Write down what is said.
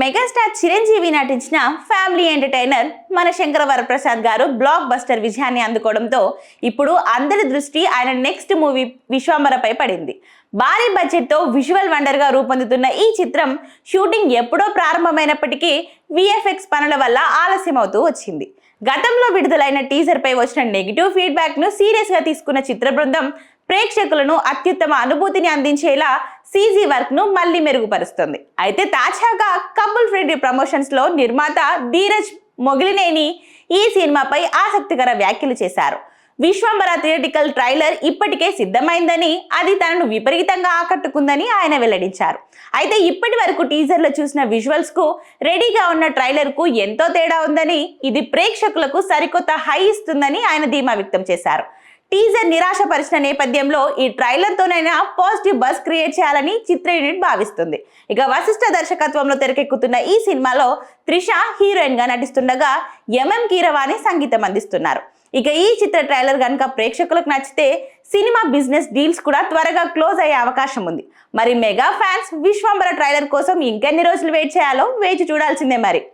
Megastar Chiranjeevi నటించిన family entertainer మన శంకర వరప్రసాద్ గారు బ్లాక్ బస్టర్ విజయాన్ని అందుకోవడంతో ఇప్పుడు అందరి దృష్టి ఆయన నెక్స్ట్ మూవీ విశ్వంబరపై పడింది. భారీ బడ్జెట్ తో విజువల్ వండర్ గా రూపొందుతున్న ఈ చిత్రం షూటింగ్ ఎప్పుడో ప్రారంభమైనప్పటికీ విఎఫ్ఎక్స్ పనుల వల్ల ఆలస్యం అవుతూ వచ్చింది. గతంలో విడుదలైన టీజర్ పై వచ్చిన నెగిటివ్ ఫీడ్బ్యాక్ ను సీరియస్ గా తీసుకున్న చిత్ర బృందం ప్రేక్షకులను అత్యుత్తమ అనుభూతిని అందించేలా సీజీ వర్క్ ను మళ్ళీ మెరుగుపరుస్తుంది. అయితే తాజాగా కపుల్ ఫ్రెండ్లీ ప్రమోషన్స్ లో నిర్మాత ధీరజ్ మొగిలినేని ఈ సినిమాపై ఆసక్తికర వ్యాఖ్యలు చేశారు. విశ్వంబర థియేటికల్ ట్రైలర్ ఇప్పటికే సిద్ధమైందని, అది తనను విపరీతంగా ఆకట్టుకుందని ఆయన వెల్లడించారు. అయితే ఇప్పటి వరకు టీజర్ లో చూసిన విజువల్స్ కు రెడీగా ఉన్న ట్రైలర్ కు ఎంతో తేడా ఉందని, ఇది ప్రేక్షకులకు సరికొత్త హై ఇస్తుందని ఆయన ధీమా వ్యక్తం చేశారు. టీజర్ నిరాశపరిచిన నేపథ్యంలో ఈ ట్రైలర్ తోనైనా పాజిటివ్ బజ్ క్రియేట్ చేయాలని చిత్ర యూనిట్ భావిస్తుంది. ఇక వశిష్ఠ దర్శకత్వంలో తెరకెక్కుతున్న ఈ సినిమాలో త్రిష హీరోయిన్ గా నటిస్తుండగా ఎంఎం కీరవాణి సంగీతం అందిస్తున్నారు. ఇక ఈ చిత్ర ట్రైలర్ కనుక ప్రేక్షకులకు నచ్చితే సినిమా బిజినెస్ డీల్స్ కూడా త్వరగా క్లోజ్ అయ్యే అవకాశం ఉంది. మరి మెగా ఫ్యాన్స్ విశ్వంబర ట్రైలర్ కోసం ఇంకెన్ని రోజులు వెయిట్ చేయాలో వేచి చూడాల్సిందే మరి.